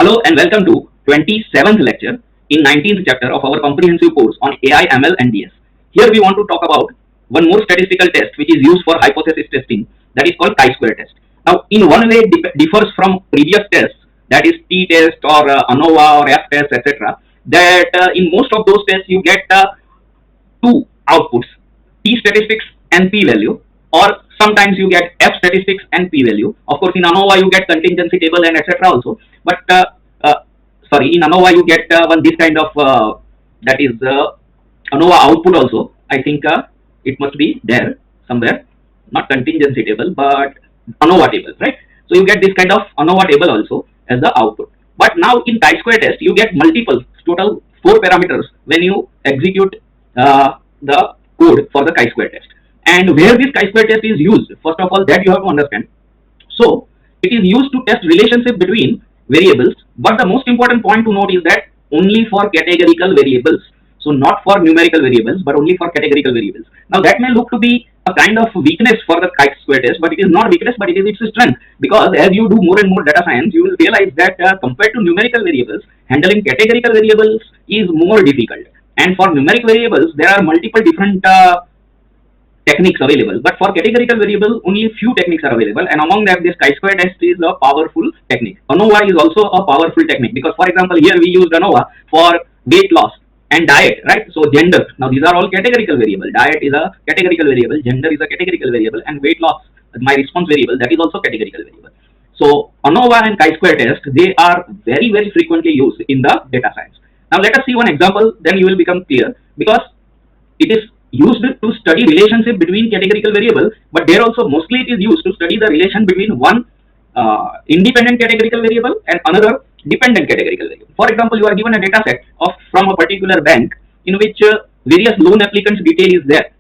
Hello and welcome to 27th lecture in 19th chapter of our comprehensive course on AI, ML and DS. Here we want to talk about one more statistical test which is used for hypothesis testing, that is called chi-square test. Now in one way it differs from previous tests, that is t-test or ANOVA or f-test, etc. That in most of those tests you get two outputs, t statistics and p value, or sometimes you get f statistics and p value. Of course in ANOVA you get contingency table and etc. also, but uh, sorry, in ANOVA you get one this kind of that is ANOVA output also. I think it must be there somewhere, not contingency table but ANOVA table, right? So you get this kind of ANOVA table also as the output. But now in chi-square test you get multiple, total 4 parameters when you execute the code for the chi-square test. And where this chi-square test is used, first of all, that you have to understand. So it is used to test relationship between variables, but the most important point to note is that only for categorical variables. So not for numerical variables, but only for categorical variables. Now that may look to be a kind of weakness for the chi-square test, but it is not weakness, but it is its strength. Because as you do more and more data science, you will realize that compared to numerical variables, handling categorical variables is more difficult. And for numeric variables, there are multiple different techniques available, but for categorical variable only a few techniques are available, and among them this chi-square test is a powerful technique. ANOVA is also a powerful technique because, for example, here we used ANOVA for weight loss and diet, right? So gender, now these are all categorical variable. Diet is a categorical variable, gender is a categorical variable, and weight loss, my response variable, that is also categorical variable. So ANOVA and chi-square test, they are very frequently used in the data science. Now let us see one example, then you will become clear, because it is used to study relationship between categorical variable, but there also mostly it is used to study the relation between one independent categorical variable and another dependent categorical variable. For example, you are given a data set of from a particular bank in which various loan applicants detail is there,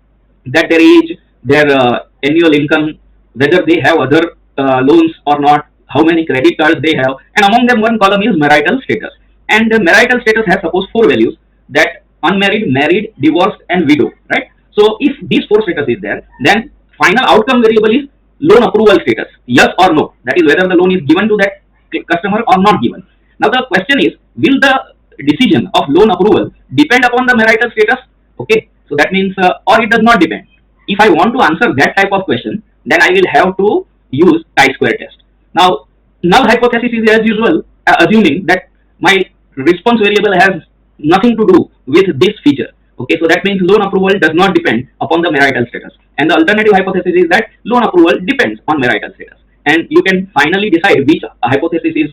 that their age, their annual income, whether they have other loans or not, how many credit cards they have, and among them one column is marital status. And the marital status has suppose 4 values, that unmarried, married, divorced, and widow, right? So if these 4 status is there, then final outcome variable is loan approval status, yes or no. That is whether the loan is given to that customer or not given. Now the question is, will the decision of loan approval depend upon the marital status? Okay, so that means or it does not depend. If I want to answer that type of question, then I will have to use chi-square test. Now null hypothesis is as usual, assuming that my response variable has nothing to do with this feature. Okay, so that means loan approval does not depend upon the marital status. And the alternative hypothesis is that loan approval depends on marital status. And you can finally decide which hypothesis is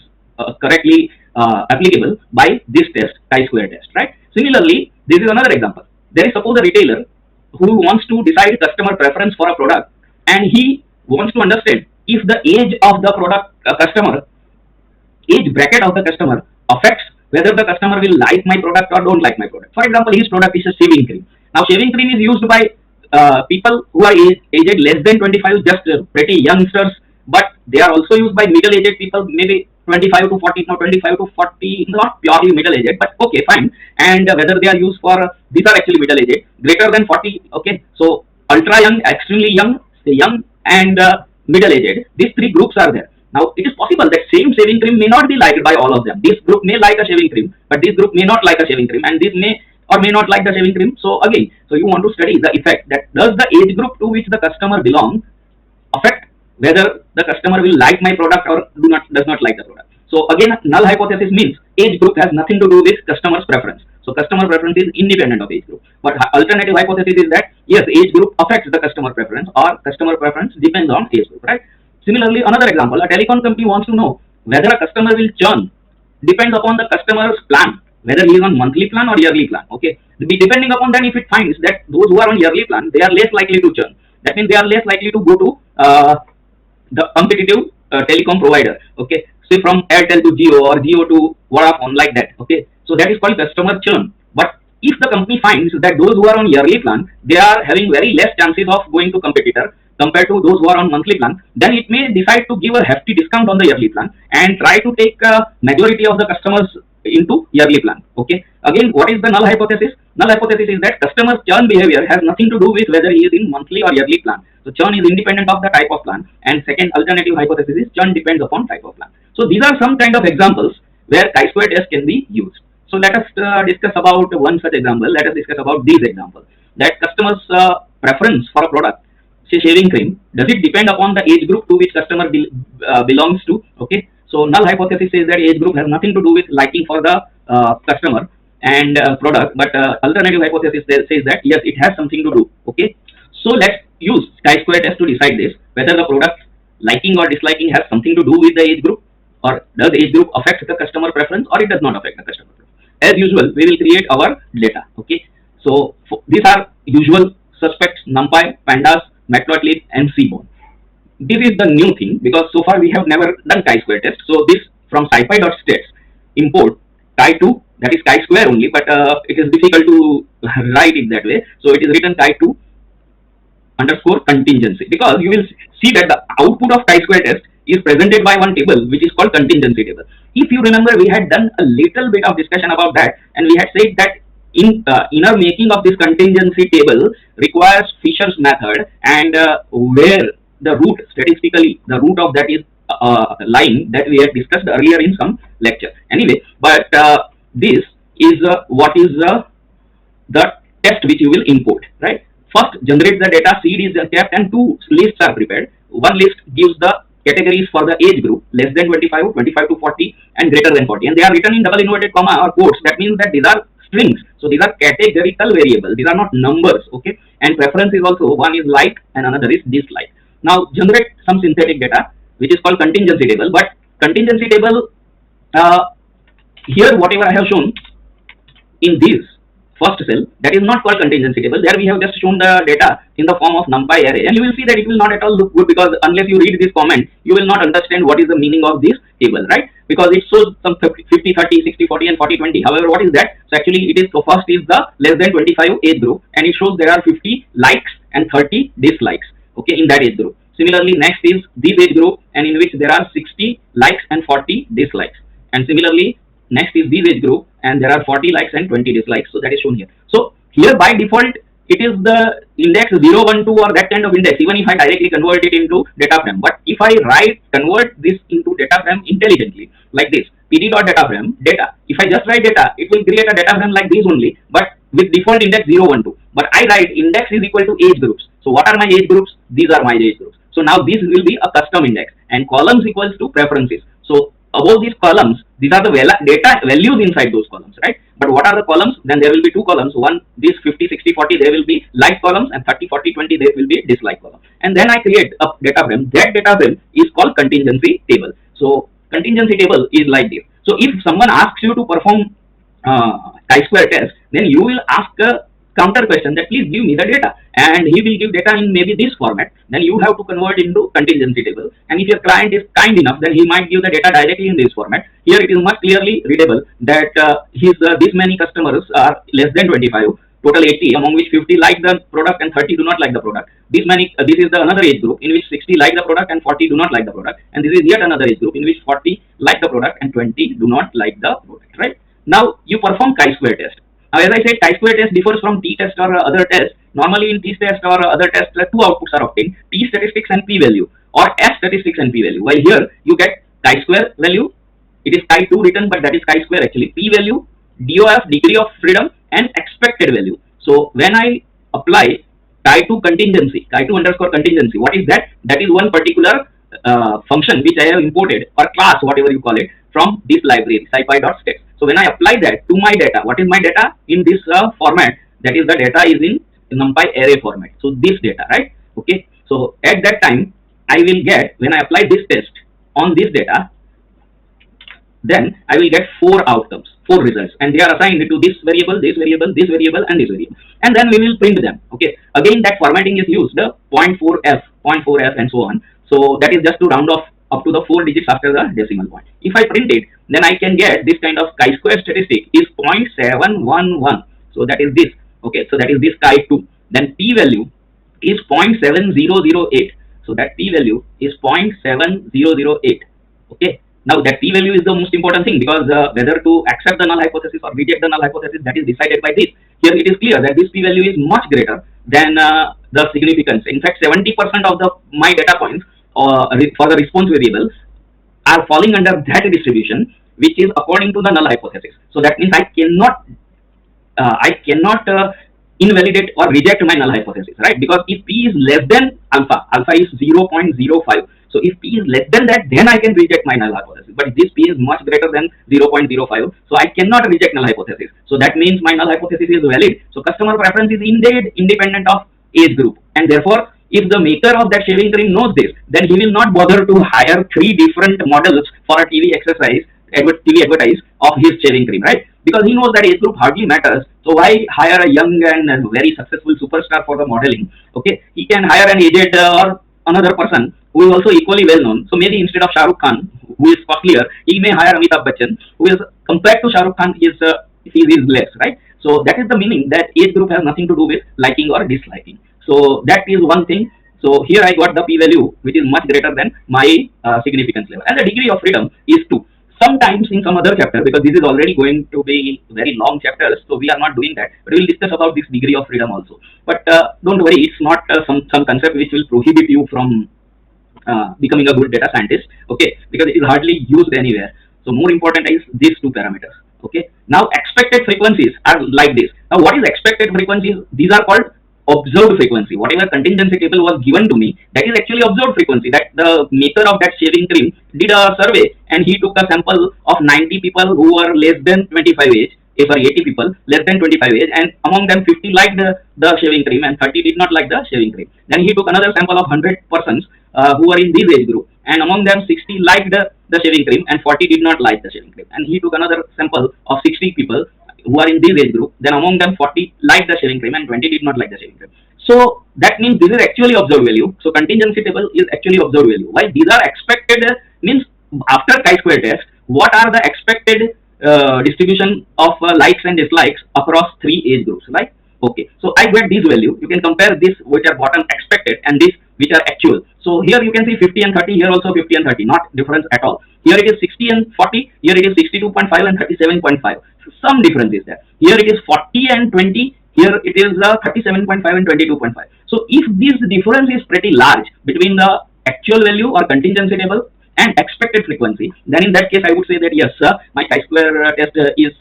correctly applicable by this test, chi-square test, right? Similarly, this is another example. There is suppose a retailer who wants to decide customer preference for a product, and he wants to understand if the age of the product customer, age bracket of the customer affects whether the customer will like my product or don't like my product. For example, his product is a shaving cream. Now shaving cream is used by people who are aged less than 25, just pretty youngsters, but they are also used by middle-aged people, maybe 25 to 40, no 25 to 40, not purely middle-aged, but okay, fine. And whether they are used for, these are actually middle-aged, greater than 40, okay. So ultra young, extremely young, say young, and middle-aged. These 3 groups are there. Now, it is possible that same shaving cream may not be liked by all of them. This group may like a shaving cream, but this group may not like a shaving cream, and this may or may not like the shaving cream. So again, so you want to study the effect, that does the age group to which the customer belongs affect whether the customer will like my product or does not like the product. So again, null hypothesis means age group has nothing to do with customer's preference. So customer preference is independent of age group. But alternative hypothesis is that yes, age group affects the customer preference, or customer preference depends on age group, right? Similarly, another example, a telecom company wants to know whether a customer will churn, depends upon the customer's plan, whether he is on monthly plan or yearly plan. Okay, depending upon that, if it finds that those who are on yearly plan, they are less likely to churn. That means they are less likely to go to the competitive telecom provider. Okay, say from Airtel to Jio or Jio to Vodafone, like that. Okay, so that is called customer churn. But if the company finds that those who are on yearly plan, they are having very less chances of going to competitor compared to those who are on monthly plan, then it may decide to give a hefty discount on the yearly plan and try to take majority of the customers into yearly plan. Okay, again, what is the null hypothesis? Null hypothesis is that customer's churn behavior has nothing to do with whether he is in monthly or yearly plan. So churn is independent of the type of plan, and second alternative hypothesis is churn depends upon type of plan. So these are some kind of examples where chi-square test can be used. So let us discuss about one such example. Let us discuss about this example, that customers' preference for a product, say shaving cream, does it depend upon the age group to which customer belongs to? Okay, so null hypothesis says that age group has nothing to do with liking for the customer and product, but alternative hypothesis says that yes, it has something to do. Okay, so let's use chi-square test to decide this, whether the product liking or disliking has something to do with the age group, or does age group affect the customer preference, or it does not affect the customer preference. As usual, we will create our data. Okay, so these are usual suspects: NumPy, Pandas, Matplotlib, and Seaborn. This is the new thing because so far we have never done chi-square test. So this from scipy.stats import chi2, that is chi-square only, but it is difficult to write it that way. So it is written chi2 underscore contingency, because you will see that the output of chi-square test is presented by one table which is called contingency table. If you remember, we had done a little bit of discussion about that, and we had said that in inner making of this contingency table requires Fisher's method, and where the root, statistically the root of that is line that we had discussed earlier in some lecture. Anyway, but this is what is the test which you will import, right? First, generate the data, seed is kept, and two lists are prepared. One list gives the categories for the age group less than 25, 25 to 40, and greater than 40, and they are written in double inverted comma or quotes. That means that these are strings, so these are categorical variables. These are not numbers. Okay, and preference is also, one is like and another is dislike. Now generate some synthetic data which is called contingency table. But contingency table, uh, here whatever I have shown in this first cell, that is not called contingency table. There we have just shown the data in the form of NumPy array, and you will see that it will not at all look good, because unless you read this comment, you will not understand what is the meaning of this table, right? Because it shows some 50, 30, 60, 40, and 40, 20. However, what is that? So actually, it is, so first is the less than 25 age group, and it shows there are 50 likes and 30 dislikes. Okay, in that age group. Similarly, next is this age group, and in which there are 60 likes and 40 dislikes. And similarly, next is this age group, and there are 40 likes and 20 dislikes. So that is shown here. So here by default, it is the index 0, 1, 2, or that kind of index, even if I directly convert it into data frame. But if I convert this into data frame intelligently, like this, pd.dataFrame, data. If I just write data, it will create a data frame like this only, but with default index 0, 1, 2. But I write index is equal to age groups. So what are my age groups? These are my age groups. So now this will be a custom index, and columns equals to preferences. So above these columns, these are the data values inside those columns, right? But what are the columns? Then there will be two columns. One, this 50, 60, 40, there will be like columns, and 30, 40, 20, there will be dislike column. And then I create a data frame. That data frame is called contingency table. So contingency table is like this. So if someone asks you to perform chi-square test, then you will ask a counter question that please give me the data, and he will give data in maybe this format. Then you have to convert into contingency table, and if your client is kind enough, then he might give the data directly in this format. Here it is much clearly readable that this many customers are less than 25, total 80, among which 50 like the product and 30 do not like the product. This is the another age group in which 60 like the product and 40 do not like the product, and this is yet another age group in which 40 like the product and 20 do not like the product, right? Now you perform chi-square test. Now, as I said, chi-square test differs from t-test or other tests. Normally, in t-test or other tests, two outputs are obtained: t-statistics and p-value, or s-statistics and p-value. While here, you get chi-square value. It is chi2 written, but that is chi-square actually. P-value, DOF, degree of freedom, and expected value. So, when I apply chi2 contingency, chi2 underscore contingency, what is that? That is one particular function which I have imported, or class, whatever you call it, from this library, scipy.stats. So when I apply that to my data, what is my data in this format? That is, the data is in NumPy array format. So this data, right? Okay. So at that time, I will get, when I apply this test on this data, then I will get 4 outcomes, 4 results, and they are assigned to this variable, this variable, this variable, and this variable. And then we will print them. Okay. Again, that formatting is used, 0.4f, 0.4f, and so on. So that is just to round off up to the 4 digits after the decimal point. If I print it, then I can get this kind of chi-square statistic is 0.711. So that is this. Okay, so that is this chi2. Then p-value is 0.7008. So that p-value is 0.7008. Okay. Now that p-value is the most important thing, because whether to accept the null hypothesis or reject the null hypothesis, that is decided by this. Here it is clear that this p-value is much greater than the significance. In fact, 70% of my data points for the response variable are falling under that distribution, which is according to the null hypothesis. So that means I cannot invalidate or reject my null hypothesis, right? Because if P is less than alpha is 0.05. So if P is less than that, then I can reject my null hypothesis. But this P is much greater than 0.05, so I cannot reject null hypothesis. So that means my null hypothesis is valid. So customer preference is indeed independent of age group, and therefore, if the maker of that shaving cream knows this, then he will not bother to hire three different models for a TV advertise of his shaving cream, right? Because he knows that age group hardly matters. So why hire a young and very successful superstar for the modeling? Okay, he can hire an aged or another person who is also equally well known. So maybe instead of Shah Rukh Khan, who is costlier, he may hire Amitabh Bachchan, who is compared to Shah Rukh Khan is less, right? So that is the meaning that age group has nothing to do with liking or disliking. So that is one thing. So here I got the p-value which is much greater than my significance level, and the degree of freedom is 2. Sometimes in some other chapter, because this is already going to be very long chapters, so we are not doing that, but we will discuss about this degree of freedom also. But don't worry, it's not some concept which will prohibit you from becoming a good data scientist, okay, because it is hardly used anywhere. So more important is these two parameters, okay. Now expected frequencies are like this. Now what is expected frequencies? These are called observed frequency. Whatever contingency table was given to me, that is actually observed frequency, that the maker of that shaving cream did a survey and he took a sample of 90 people who were less than 25 age, 80 people less than 25 age, and among them 50 liked the shaving cream and 30 did not like the shaving cream. Then he took another sample of 100 persons who were in this age group, and among them 60 liked the shaving cream and 40 did not like the shaving cream. And he took another sample of 60 people who are in this age group, then among them 40 liked the shaving cream and 20 did not like the shaving cream. So that means this is actually observed value. So contingency table is actually observed value. While these are expected, means after chi-square test, what are the expected distribution of likes and dislikes across three age groups, right? Okay, so I get this value. You can compare this which are bottom expected and this which are actual. So here you can see 50 and 30, here also 50 and 30, not difference at all. Here it is 60 and 40, here it is 62.5 and 37.5. Some difference is there. Here it is 40 and 20, here it is 37.5 and 22.5. So if this difference is pretty large between the actual value or contingency table and expected frequency, then in that case I would say that yes, my chi-square test is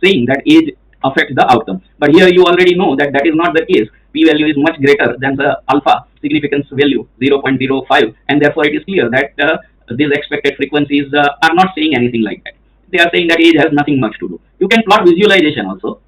saying that age affects the outcome. But here you already know that that is not the case. P-value is much greater than the alpha significance value 0.05, and therefore it is clear that these expected frequencies are not saying anything like that. They are saying that age has nothing much to do. You can plot visualization also.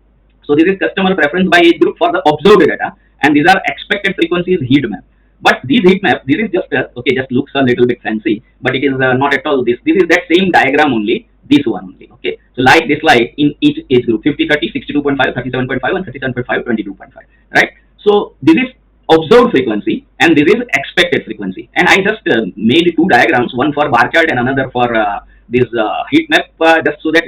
So this is customer preference by age group for the observed data, and these are expected frequencies heat map. But these heat map, this is just okay, just looks a little bit fancy, but it is not at all this. This is that same diagram only, this one only. Okay, so like dislike in each age group 50, 30, 62.5, 37.5, and 37.5, 22.5, right? So this is observed frequency and this is expected frequency. And I just made two diagrams, one for bar chart and another for this heat map, just so that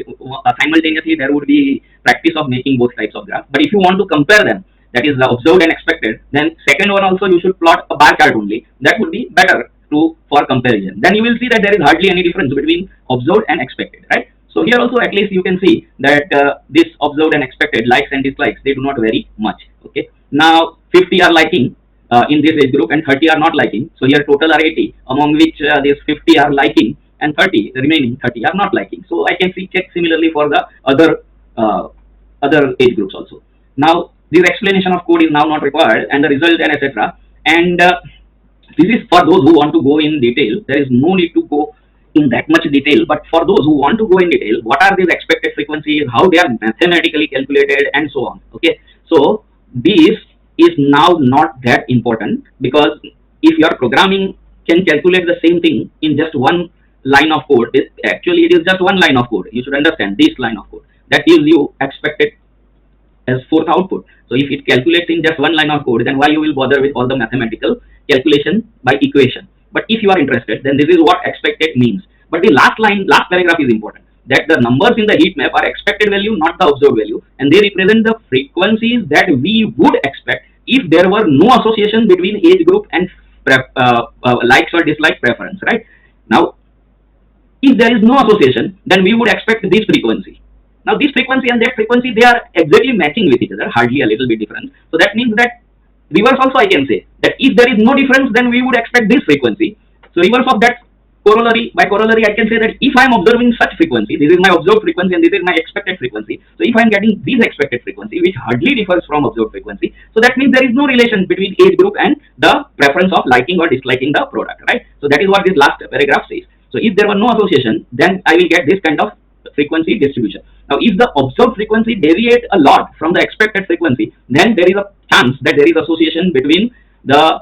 simultaneously there would be practice of making both types of graphs. But if you want to compare them, that is observed and expected, then second one also you should plot a bar chart only. That would be better for comparison. Then you will see that there is hardly any difference between observed and expected, right? So here also at least you can see that this observed and expected likes and dislikes, they do not vary much. Okay. Now 50 are liking in this age group and 30 are not liking. So here total are 80, among which these 50 are liking and 30, the remaining 30 are not liking. So I can check similarly for the other age groups also. Now this explanation of code is now not required, and the result and etc. And this is for those who want to go in detail. There is no need to go in that much detail, but for those who want to go in detail, what are these expected frequencies, how they are mathematically calculated, and so on. Okay, so this is now not that important, because if your programming can calculate the same thing in just one line of code, it is just one line of code. You should understand this line of code that gives you expected as fourth output. So if it calculates in just one line of code, then why you will bother with all the mathematical calculation by equation? But if you are interested, then this is what expected means. But the last paragraph is important, that the numbers in the heat map are expected value, not the observed value, and they represent the frequencies that we would expect if there were no association between age group and likes or dislike preference, right? Now, if there is no association, then we would expect this frequency. Now, this frequency and that frequency, they are exactly matching with each other, hardly a little bit different. So that means that reverse also I can say that if there is no difference, then we would expect this frequency. So reverse of that corollary, by corollary, I can say that if I am observing such frequency, this is my observed frequency and this is my expected frequency. So if I am getting this expected frequency, which hardly differs from observed frequency, so that means there is no relation between age group and the preference of liking or disliking the product, right? So that is what this last paragraph says. So if there were no association, then I will get this kind of frequency distribution. Now, if the observed frequency deviate a lot from the expected frequency, then there is a chance that there is association between the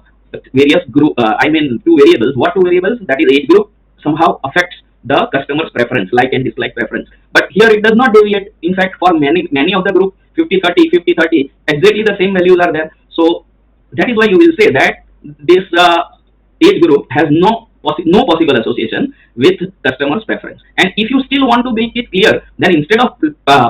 various group. I mean, two variables. What two variables? That is age group somehow affects the customer's preference, like and dislike preference. But here it does not deviate. In fact, for many of the group, 50-30, 50-30, exactly the same values are there. So that is why you will say that this age group has no possible association with customer's preference. And if you still want to make it clear, then instead of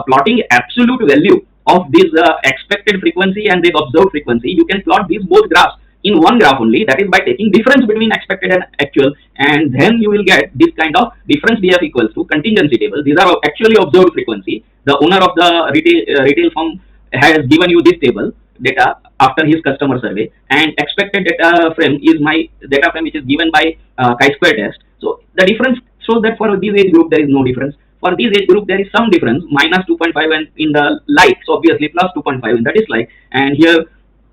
plotting absolute value of this expected frequency and this observed frequency, you can plot these both graphs in one graph only. That is by taking difference between expected and actual, and then you will get this kind of difference df equals to contingency table. These are actually observed frequency. The owner of the retail firm has given you this table data after his customer survey, and expected data frame is my data frame which is given by chi-square test. So the difference shows that for this age group there is no difference. For this age group there is some difference, minus 2.5 and in the like, so obviously plus 2.5 in the dislike, and here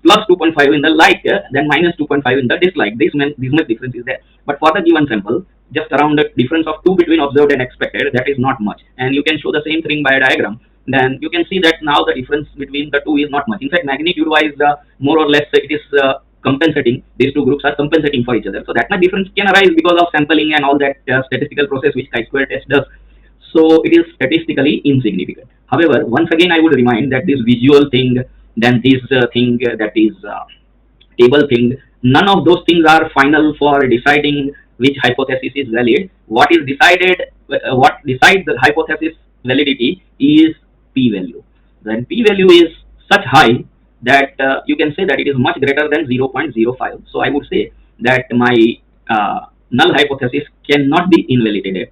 plus 2.5 in the like, then minus 2.5 in the dislike. This much difference is there. But for the given sample, just around the difference of 2 between observed and expected, that is not much. And you can show the same thing by a diagram. Then you can see that now the difference between the two is not much. In fact, magnitude wise, more or less it is compensating. These two groups are compensating for each other. So that much difference can arise because of sampling and all that statistical process which chi-square test does. So it is statistically insignificant. However, once again, I would remind that this visual thing, then this thing that is table thing, none of those things are final for deciding which hypothesis is valid. What is decided, what decides the hypothesis validity is p-value. When p-value is such high that you can say that it is much greater than 0.05. So I would say that my null hypothesis cannot be invalidated,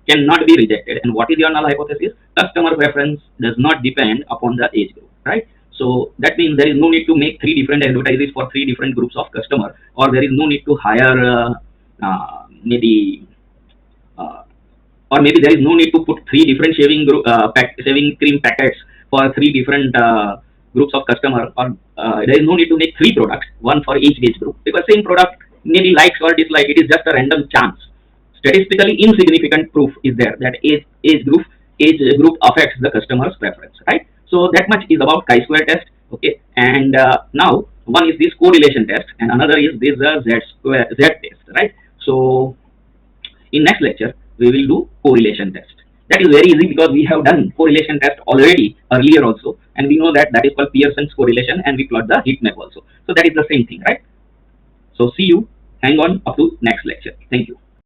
cannot be rejected. And what is your null hypothesis? Customer preference does not depend upon the age group, right? So that means there is no need to make 3 different advertises for 3 different groups of customer, or there is no need to hire maybe or maybe there is no need to put 3 different shaving cream packets for 3 different groups of customer, or there is no need to make 3 products, one for each age group, because same product maybe likes or dislike, it is just a random chance. Statistically insignificant proof is there that age group affects the customer's preference, right? So that much is about chi-square test, okay? And now one is this correlation test, and another is this z test, right? So in next lecture we will do correlation test. That is very easy because we have done correlation test already earlier also, and we know that that is called Pearson's correlation, and we plot the heat map also. So that is the same thing, right? So see you, hang on up to next lecture. Thank you.